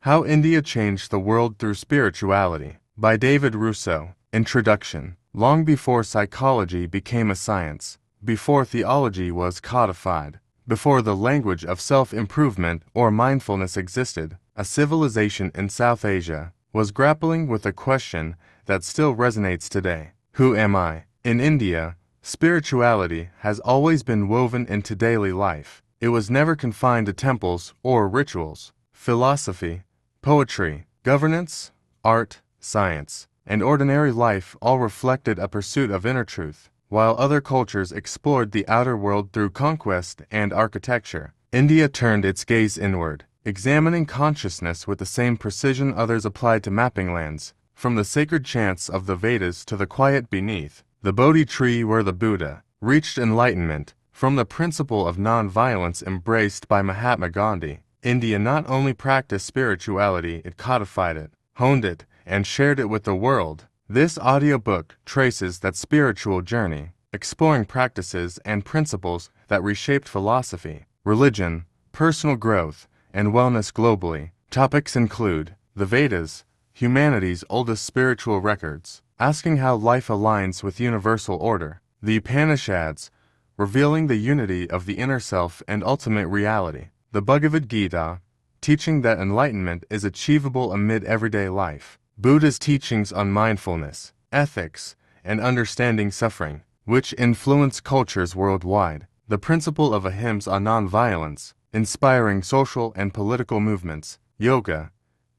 How India Changed the World Through Spirituality by David Rousseau. Introduction. Long before psychology became a science, before theology was codified, before the language of self-improvement or mindfulness existed, a civilization in South Asia was grappling with a question that still resonates today. Who am I? In India, spirituality has always been woven into daily life. It was never confined to temples or rituals. Philosophy, poetry, governance, art, science, and ordinary life all reflected a pursuit of inner truth. While other cultures explored the outer world through conquest and architecture, India turned its gaze inward, examining consciousness with the same precision others applied to mapping lands. From the sacred chants of the Vedas to the quiet beneath the Bodhi tree where the Buddha reached enlightenment, from the principle of non-violence embraced by Mahatma Gandhi, India not only practiced spirituality, it codified it, honed it, and shared it with the world. This audiobook traces that spiritual journey, exploring practices and principles that reshaped philosophy, religion, personal growth, and wellness globally. Topics include the Vedas, humanity's oldest spiritual records, asking how life aligns with universal order; the Upanishads, revealing the unity of the inner self and ultimate reality; the Bhagavad Gita, teaching that enlightenment is achievable amid everyday life; Buddha's teachings on mindfulness, ethics, and understanding suffering, which influence cultures worldwide; the principle of ahimsa, nonviolence, inspiring social and political movements; yoga,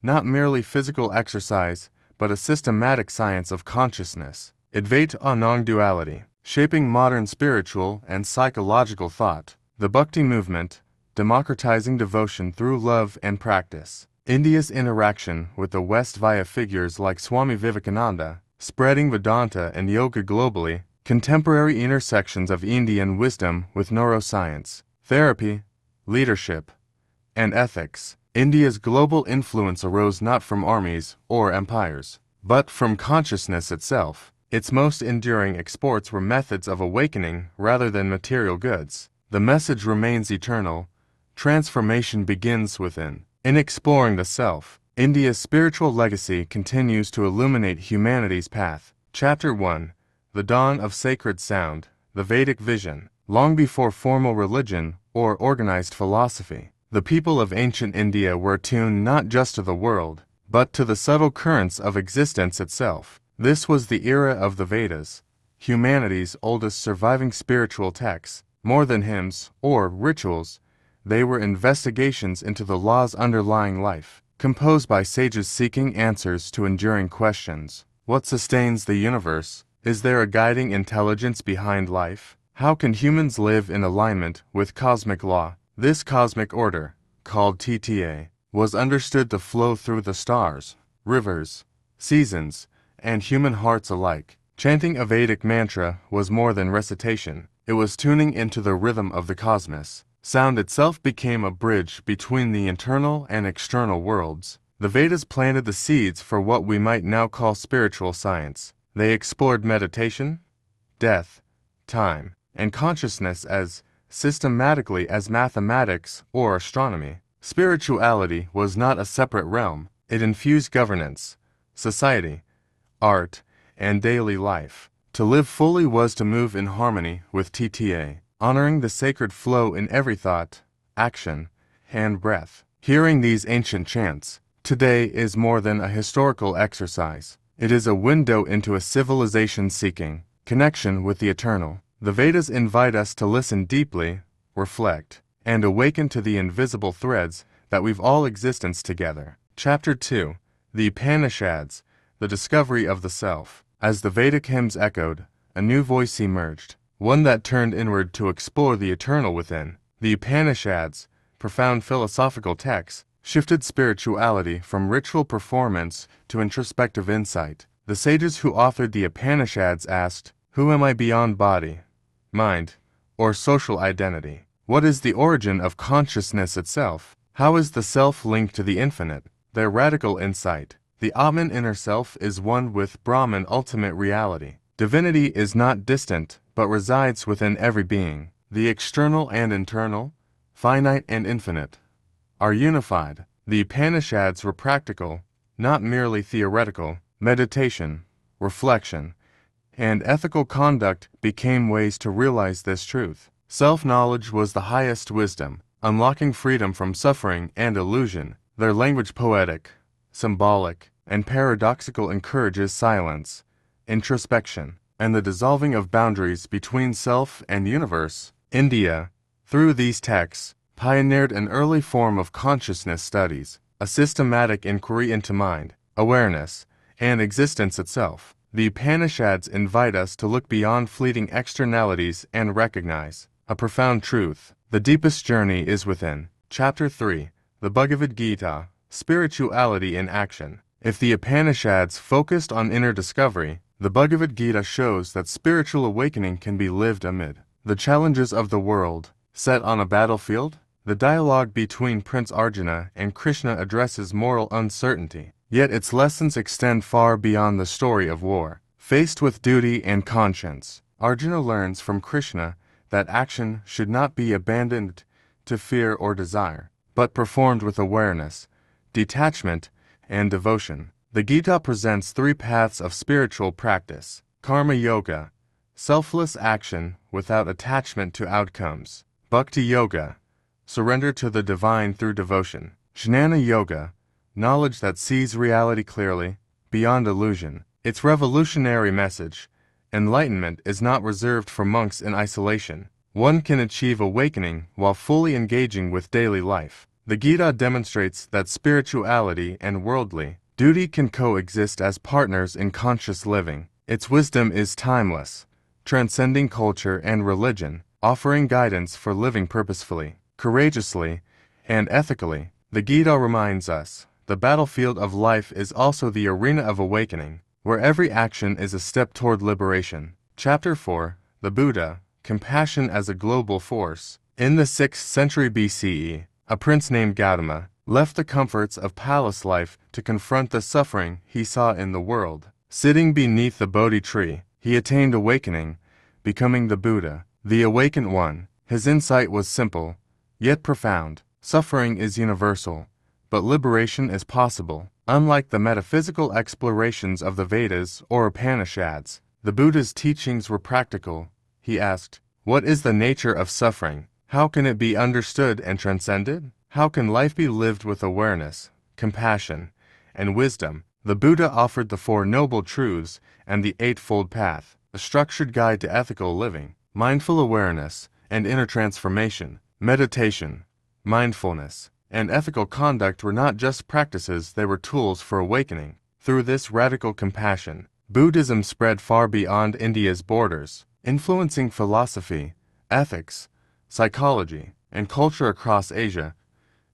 not merely physical exercise, but a systematic science of consciousness; Advaita non-duality, shaping modern spiritual and psychological thought; the Bhakti movement, democratizing devotion through love and practice; India's interaction with the West via figures like Swami Vivekananda, spreading Vedanta and yoga globally; contemporary intersections of Indian wisdom with neuroscience, therapy, leadership, and ethics. India's global influence arose not from armies or empires, but from consciousness itself. Its most enduring exports were methods of awakening rather than material goods. The message remains eternal. Transformation begins within. In exploring the self, India's spiritual legacy continues to illuminate humanity's path. Chapter 1. The Dawn of Sacred Sound, the Vedic Vision. Long before formal religion or organized philosophy, the people of ancient India were attuned not just to the world, but to the subtle currents of existence itself. This was the era of the Vedas, humanity's oldest surviving spiritual texts. More than hymns or rituals, they were investigations into the laws underlying life, composed by sages seeking answers to enduring questions. What sustains the universe? Is there a guiding intelligence behind life? How can humans live in alignment with cosmic law? This cosmic order, called TTA, was understood to flow through the stars, rivers, seasons, and human hearts alike. Chanting a Vedic mantra was more than recitation. It was tuning into the rhythm of the cosmos. Sound itself became a bridge between the internal and external worlds. The Vedas planted the seeds for what we might now call spiritual science. They explored meditation, death, time, and consciousness as systematically as mathematics or astronomy. Spirituality was not a separate realm. It infused governance, society, art, and daily life. To live fully was to move in harmony with TTA, honoring the sacred flow in every thought, action, and breath. Hearing these ancient chants today is more than a historical exercise. It is a window into a civilization seeking connection with the eternal. The Vedas invite us to listen deeply, reflect, and awaken to the invisible threads that weave all existence together. Chapter 2. The Upanishads, the Discovery of the Self. As the Vedic hymns echoed, a new voice emerged, one that turned inward to explore the eternal within. The Upanishads, profound philosophical texts, shifted spirituality from ritual performance to introspective insight. The sages who authored the Upanishads asked, "Who am I beyond body, mind, or social identity? What is the origin of consciousness itself? How is the self linked to the infinite?" Their radical insight: the Atman inner self is one with Brahman ultimate reality. Divinity is not distant, but resides within every being. The external and internal, finite and infinite, are unified. The Upanishads were practical, not merely theoretical. Meditation, reflection, and ethical conduct became ways to realize this truth. Self-knowledge was the highest wisdom, unlocking freedom from suffering and illusion. Their language poetic, symbolic, and paradoxical encourages silence, introspection, and the dissolving of boundaries between self and universe. India, through these texts, pioneered an early form of consciousness studies, a systematic inquiry into mind, awareness, and existence itself. The Upanishads invite us to look beyond fleeting externalities and recognize a profound truth. The deepest journey is within. Chapter 3, the Bhagavad Gita, Spirituality in Action. If the Upanishads focused on inner discovery, the Bhagavad Gita shows that spiritual awakening can be lived amid the challenges of the world. Set on a battlefield, the dialogue between Prince Arjuna and Krishna addresses moral uncertainty, yet its lessons extend far beyond the story of war. Faced with duty and conscience, Arjuna learns from Krishna that action should not be abandoned to fear or desire, but performed with awareness, detachment, and devotion. The Gita presents three paths of spiritual practice: karma yoga, selfless action without attachment to outcomes; bhakti yoga, surrender to the divine through devotion; jnana yoga, knowledge that sees reality clearly, beyond illusion. Its revolutionary message: enlightenment is not reserved for monks in isolation. One can achieve awakening while fully engaging with daily life. The Gita demonstrates that spirituality and worldly duty can coexist as partners in conscious living. Its wisdom is timeless, transcending culture and religion, offering guidance for living purposefully, courageously, and ethically. The Gita reminds us, the battlefield of life is also the arena of awakening, where every action is a step toward liberation. Chapter 4, the Buddha, Compassion as a Global Force. In the 6th century BCE, a prince named Gautama left the comforts of palace life to confront the suffering he saw in the world. Sitting beneath the Bodhi tree, he attained awakening, becoming the Buddha, the awakened one. His insight was simple, yet profound. Suffering is universal, but liberation is possible. Unlike the metaphysical explorations of the Vedas or Upanishads, the Buddha's teachings were practical. He asked, "What is the nature of suffering? How can it be understood and transcended? How can life be lived with awareness, compassion, and wisdom?" The Buddha offered the Four Noble Truths and the Eightfold Path, a structured guide to ethical living, mindful awareness, and inner transformation. Meditation, mindfulness, and ethical conduct were not just practices, they were tools for awakening. Through this radical compassion, Buddhism spread far beyond India's borders, influencing philosophy, ethics, psychology, and culture across Asia.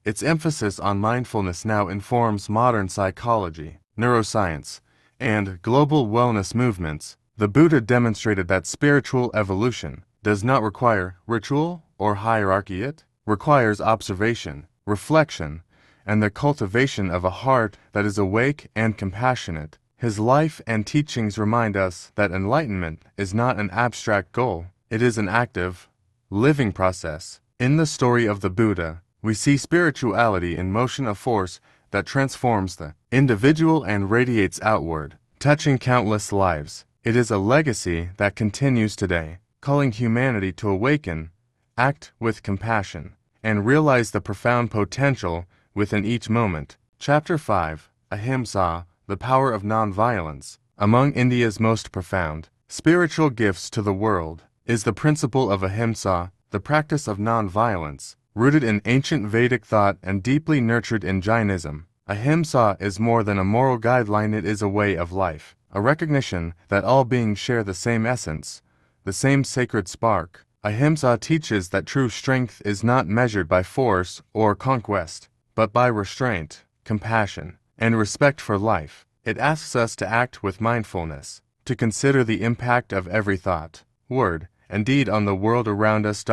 Its emphasis on mindfulness now informs modern psychology, neuroscience, and global wellness movements. The Buddha demonstrated that spiritual evolution does not require ritual or hierarchy. It requires observation, reflection, and the cultivation of a heart that is awake and compassionate. His life and teachings remind us that enlightenment is not an abstract goal. It is an active, living process. In the story of the Buddha, we see spirituality in motion, a force that transforms the individual and radiates outward, touching countless lives. It is a legacy that continues today, calling humanity to awaken, act with compassion, and realize the profound potential within each moment. Chapter 5, Ahimsa, the Power of Nonviolence. Among India's most profound spiritual gifts to the world is the principle of ahimsa, the practice of nonviolence, rooted in ancient Vedic thought and deeply nurtured in Jainism. Ahimsa is more than a moral guideline, it is a way of life, a recognition that all beings share the same essence, the same sacred spark. Ahimsa teaches that true strength is not measured by force or conquest, but by restraint, compassion, and respect for life. It asks us to act with mindfulness, to consider the impact of every thought, word, and deed on the world around us.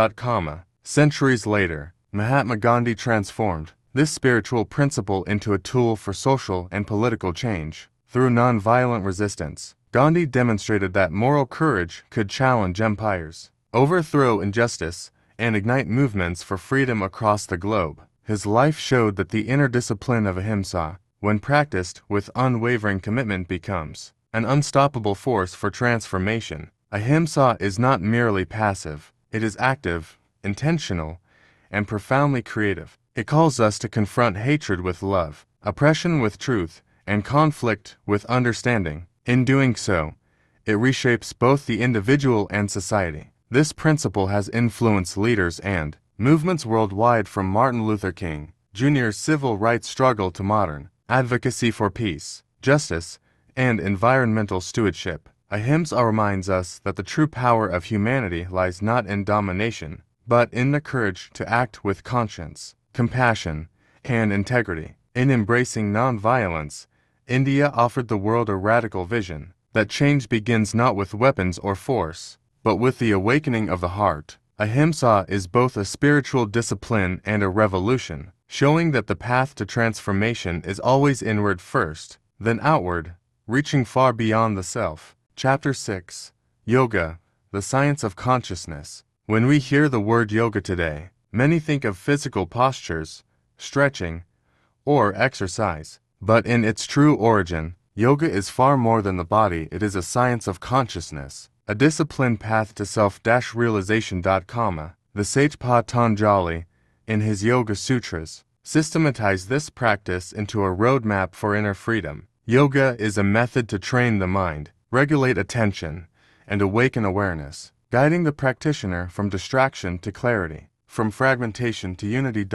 Centuries later, Mahatma Gandhi transformed this spiritual principle into a tool for social and political change. Through nonviolent resistance, Gandhi demonstrated that moral courage could challenge empires, overthrow injustice, and ignite movements for freedom across the globe. His life showed that the inner discipline of ahimsa, when practiced with unwavering commitment, becomes an unstoppable force for transformation. Ahimsa is not merely passive, it is active, intentional, and profoundly creative. It calls us to confront hatred with love, oppression with truth, and conflict with understanding. In doing so, it reshapes both the individual and society. This principle has influenced leaders and movements worldwide, from Martin Luther King Jr.'s civil rights struggle to modern advocacy for peace, justice, and environmental stewardship. Ahimsa reminds us that the true power of humanity lies not in domination, but in the courage to act with conscience, compassion, and integrity. In embracing non-violence, India offered the world a radical vision that change begins not with weapons or force, but with the awakening of the heart. Ahimsa is both a spiritual discipline and a revolution, showing that the path to transformation is always inward first, then outward, reaching far beyond the self. Chapter 6. Yoga, the Science of Consciousness. When we hear the word yoga today, many think of physical postures, stretching, or exercise. But in its true origin, yoga is far more than the body. It is a science of consciousness, a disciplined path to self-realization. The sage Patanjali, in his Yoga Sutras, systematized this practice into a roadmap for inner freedom. Yoga is a method to train the mind, regulate attention, and awaken awareness, guiding the practitioner from distraction to clarity, from fragmentation to unity.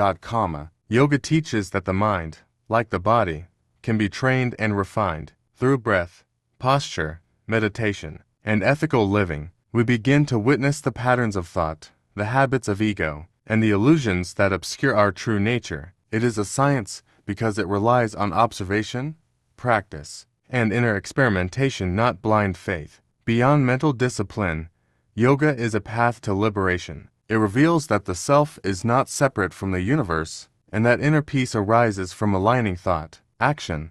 Yoga teaches that the mind, like the body, can be trained and refined. Through breath, posture, meditation, and ethical living, we begin to witness the patterns of thought, the habits of ego, and the illusions that obscure our true nature. It is a science because it relies on observation, practice, and inner experimentation, not blind faith. Beyond mental discipline, yoga is a path to liberation. It reveals that the self is not separate from the universe, and that inner peace arises from aligning thought, action,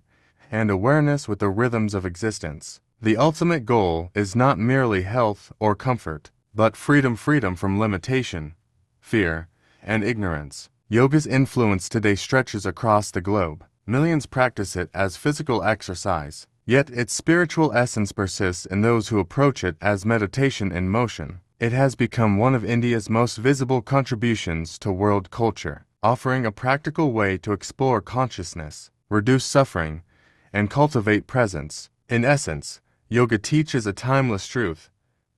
and awareness with the rhythms of existence. The ultimate goal is not merely health or comfort, but freedom from limitation, fear, and ignorance. Yoga's influence today stretches across the globe. Millions practice it as physical exercise, yet its spiritual essence persists in those who approach it as meditation in motion. It has become one of India's most visible contributions to world culture, offering a practical way to explore consciousness, reduce suffering, and cultivate presence. In essence, yoga teaches a timeless truth.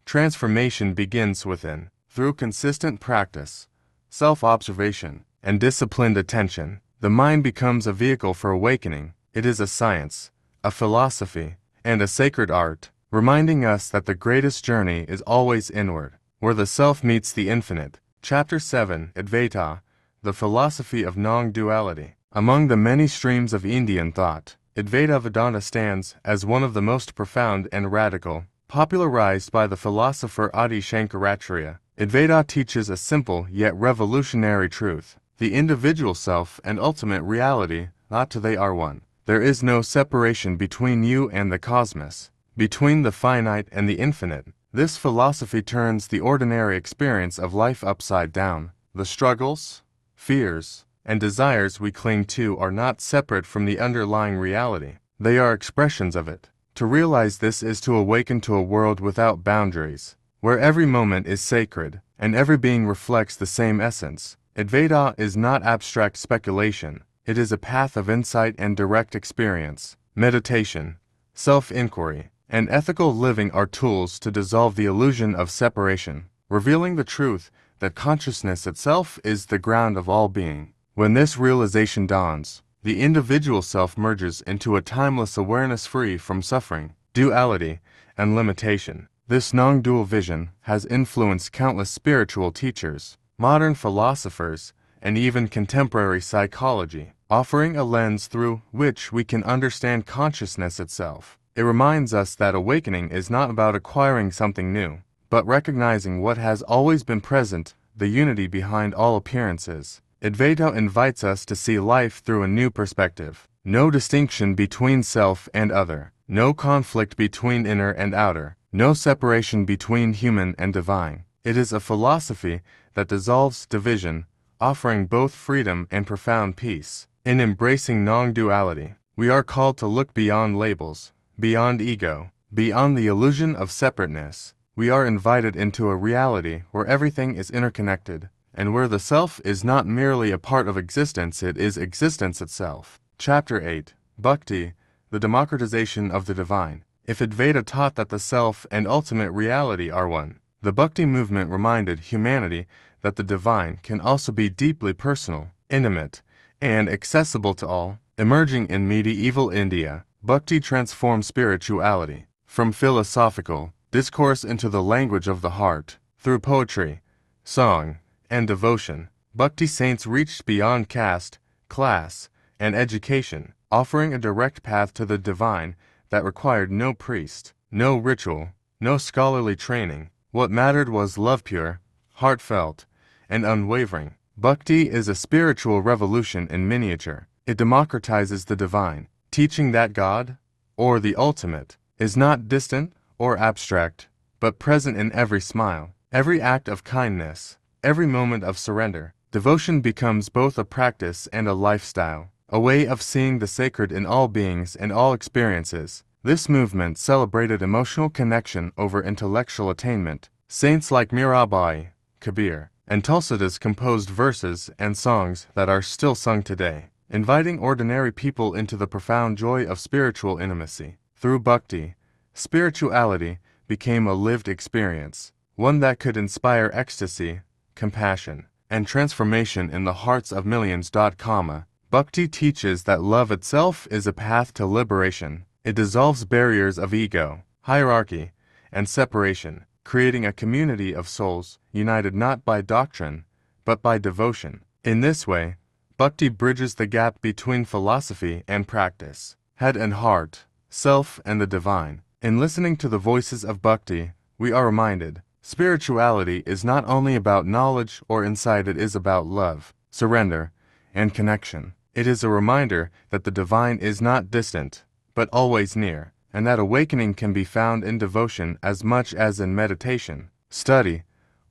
Transformation begins within. Through consistent practice, self-observation, and disciplined attention, the mind becomes a vehicle for awakening. It is a science, a philosophy, and a sacred art, reminding us that the greatest journey is always inward, where the self meets the infinite. Chapter 7. Advaita, the philosophy of non-duality. Among the many streams of Indian thought, Advaita Vedanta stands as one of the most profound and radical, popularized by the philosopher Adi Shankaracharya. Advaita teaches a simple yet revolutionary truth. The individual self and ultimate reality, not they are one. There is no separation between you and the cosmos, between the finite and the infinite. This philosophy turns the ordinary experience of life upside down. The struggles, fears, and desires we cling to are not separate from the underlying reality. They are expressions of it. To realize this is to awaken to a world without boundaries, where every moment is sacred, and every being reflects the same essence. Advaita is not abstract speculation. It is a path of insight and direct experience. Meditation, self-inquiry, and ethical living are tools to dissolve the illusion of separation, revealing the truth that consciousness itself is the ground of all being. When this realization dawns, the individual self merges into a timeless awareness free from suffering, duality, and limitation. This non-dual vision has influenced countless spiritual teachers, modern philosophers, and even contemporary psychology, offering a lens through which we can understand consciousness itself. It reminds us that awakening is not about acquiring something new, but recognizing what has always been present, the unity behind all appearances. Advaita invites us to see life through a new perspective. No distinction between self and other, no conflict between inner and outer, no separation between human and divine. It is a philosophy that dissolves division, offering both freedom and profound peace. In embracing non-duality, we are called to look beyond labels, beyond ego, beyond the illusion of separateness. We are invited into a reality where everything is interconnected, and where the self is not merely a part of existence, it is existence itself. Chapter 8. Bhakti, the democratization of the divine. If Advaita taught that the self and ultimate reality are one, the Bhakti movement reminded humanity that the divine can also be deeply personal, intimate, and accessible to all. Emerging in medieval India, Bhakti transformed spirituality from philosophical discourse into the language of the heart. Through poetry, song, and devotion, Bhakti saints reached beyond caste, class, and education, offering a direct path to the divine that required no priest, no ritual, no scholarly training. What mattered was love, pure, heartfelt, and unwavering. Bhakti is a spiritual revolution in miniature. It democratizes the divine, teaching that God, or the ultimate, is not distant or abstract, but present in every smile, every act of kindness, every moment of surrender. Devotion becomes both a practice and a lifestyle, a way of seeing the sacred in all beings and all experiences. This movement celebrated emotional connection over intellectual attainment. Saints like Mirabai, Kabir, and Tulsidas composed verses and songs that are still sung today, inviting ordinary people into the profound joy of spiritual intimacy. Through bhakti, spirituality became a lived experience, one that could inspire ecstasy, compassion, and transformation in the hearts of millions. Bhakti teaches that love itself is a path to liberation. It dissolves barriers of ego, hierarchy, and separation, creating a community of souls united not by doctrine, but by devotion. In this way, Bhakti bridges the gap between philosophy and practice, head and heart, self and the divine. In listening to the voices of Bhakti, we are reminded, spirituality is not only about knowledge or insight, it is about love, surrender, and connection. It is a reminder that the divine is not distant, but always near, and that awakening can be found in devotion as much as in meditation, study,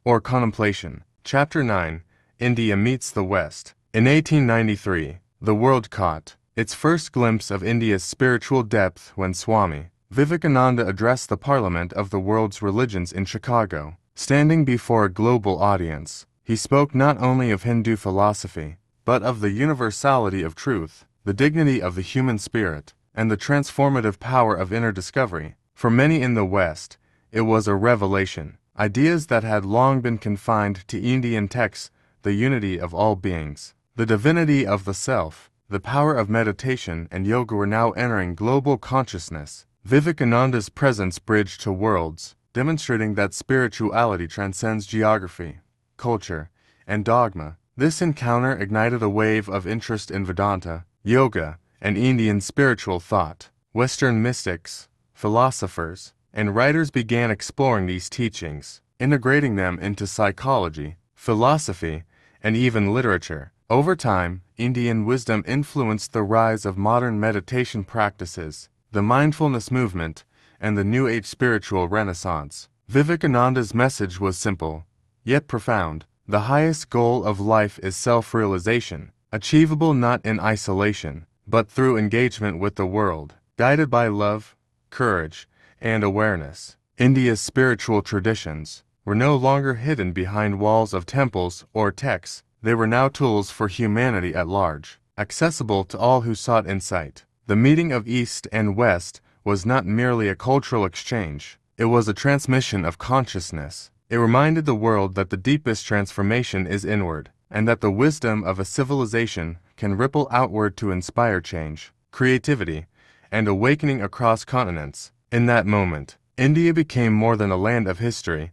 or contemplation. Chapter 9. India meets the West. In 1893, the world caught its first glimpse of India's spiritual depth when Swami Vivekananda addressed the Parliament of the world's religions in Chicago. Standing before a global audience, he spoke not only of Hindu philosophy, but of the universality of truth, the dignity of the human spirit, and the transformative power of inner discovery. For many in the West, it was a revelation. Ideas that had long been confined to Indian texts, the unity of all beings, the divinity of the self, the power of meditation and yoga were now entering global consciousness. Vivekananda's presence bridged to worlds, demonstrating that spirituality transcends geography, culture, and dogma. This encounter ignited a wave of interest in Vedanta, yoga, and Indian spiritual thought. Western mystics, philosophers, and writers began exploring these teachings, integrating them into psychology, philosophy, and even literature. Over time, Indian wisdom influenced the rise of modern meditation practices, the mindfulness movement, and the New Age spiritual renaissance. Vivekananda's message was simple, yet profound. The highest goal of life is self-realization, achievable not in isolation, but through engagement with the world, guided by love, courage, and awareness. India's spiritual traditions were no longer hidden behind walls of temples or texts. They were now tools for humanity at large, accessible to all who sought insight. The meeting of East and West was not merely a cultural exchange. It was a transmission of consciousness. It reminded the world that the deepest transformation is inward, and that the wisdom of a civilization can ripple outward to inspire change, creativity, and awakening across continents. In that moment, India became more than a land of history,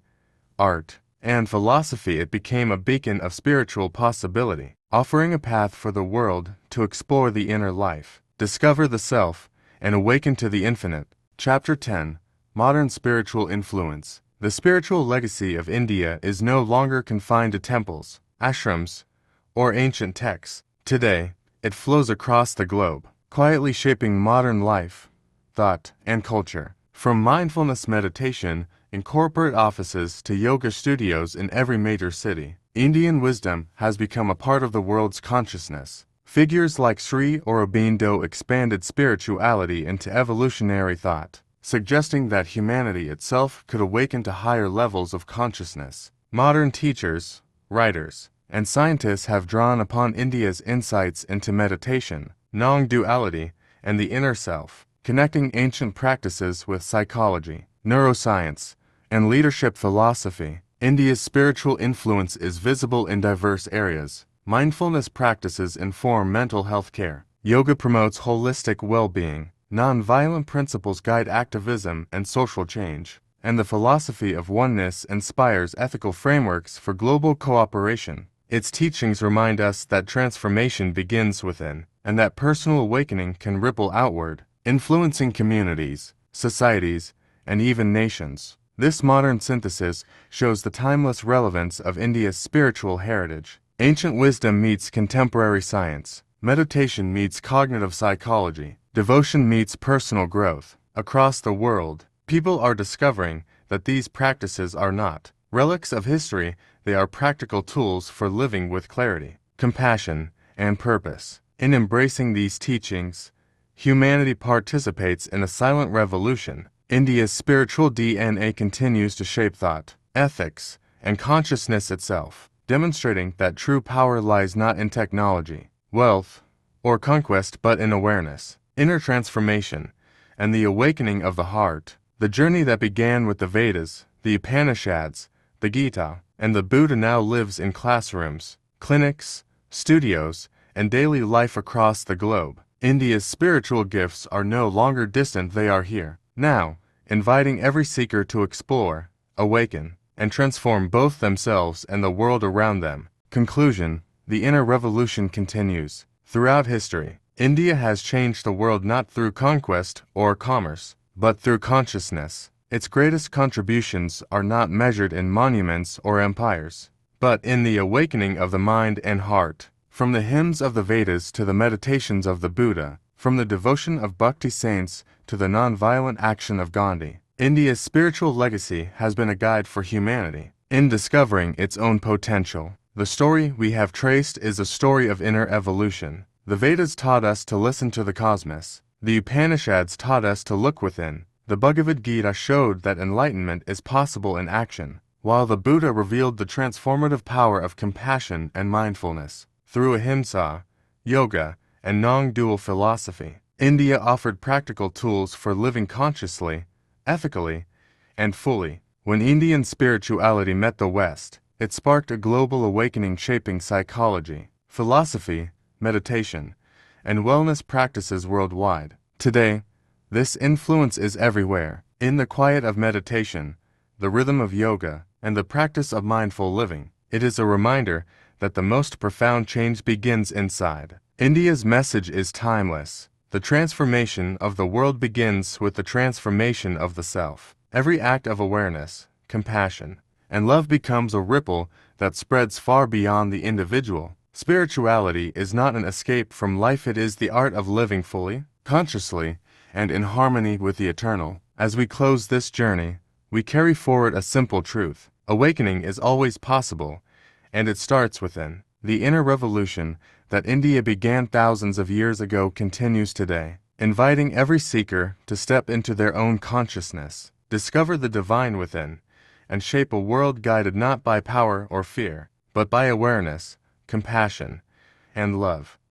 art, and philosophy. It became a beacon of spiritual possibility, offering a path for the world to explore the inner life, discover the self, and awaken to the infinite. Chapter 10. Modern Spiritual Influence. The spiritual legacy of India is no longer confined to temples, ashrams, or ancient texts. Today, it flows across the globe, quietly shaping modern life, thought, and culture. From mindfulness meditation in corporate offices to yoga studios in every major city, Indian wisdom has become a part of the world's consciousness. Figures like Sri Aurobindo expanded spirituality into evolutionary thought, suggesting that humanity itself could awaken to higher levels of consciousness. Modern teachers, writers, and scientists have drawn upon India's insights into meditation, non-duality, and the inner self, connecting ancient practices with psychology, neuroscience, and leadership philosophy. India's spiritual influence is visible in diverse areas. Mindfulness practices inform mental health care. Yoga promotes holistic well-being. Non-violent principles guide activism and social change. And the philosophy of oneness inspires ethical frameworks for global cooperation. Its teachings remind us that transformation begins within, and that personal awakening can ripple outward, influencing communities, societies, and even nations. This modern synthesis shows the timeless relevance of India's spiritual heritage. Ancient wisdom meets contemporary science. Meditation meets cognitive psychology. Devotion meets personal growth. Across the world, people are discovering that these practices are not relics of history, they are practical tools for living with clarity, compassion, and purpose. In embracing these teachings, humanity participates in a silent revolution. India's spiritual DNA continues to shape thought, ethics, and consciousness itself, demonstrating that true power lies not in technology, wealth, or conquest but in awareness, inner transformation, and the awakening of the heart. The journey that began with the Vedas, the Upanishads, the Gita, and the Buddha now lives in classrooms, clinics, studios, and daily life across the globe. India's spiritual gifts are no longer distant, they are here, now, inviting every seeker to explore, awaken, and transform both themselves and the world around them. Conclusion: the inner revolution continues. Throughout history, India has changed the world not through conquest or commerce, but through consciousness. Its greatest contributions are not measured in monuments or empires, but in the awakening of the mind and heart. From the hymns of the Vedas to the meditations of the Buddha, from the devotion of Bhakti saints to the non-violent action of Gandhi, India's spiritual legacy has been a guide for humanity in discovering its own potential. The story we have traced is a story of inner evolution. The Vedas taught us to listen to the cosmos. The Upanishads taught us to look within. The Bhagavad Gita showed that enlightenment is possible in action, while the Buddha revealed the transformative power of compassion and mindfulness. Through ahimsa, yoga, and non-dual philosophy, India offered practical tools for living consciously, ethically, and fully. When Indian spirituality met the West, it sparked a global awakening shaping psychology, philosophy, meditation, and wellness practices worldwide. Today, this influence is everywhere. In the quiet of meditation, the rhythm of yoga, and the practice of mindful living, it is a reminder that the most profound change begins inside. India's message is timeless. The transformation of the world begins with the transformation of the self. Every act of awareness, compassion, and love becomes a ripple that spreads far beyond the individual. Spirituality is not an escape from life, it is the art of living fully, consciously, and in harmony with the eternal. As we close this journey, we carry forward a simple truth. Awakening is always possible, and it starts within. The inner revolution that India began thousands of years ago continues today, inviting every seeker to step into their own consciousness, discover the divine within, and shape a world guided not by power or fear, but by awareness, compassion, and love.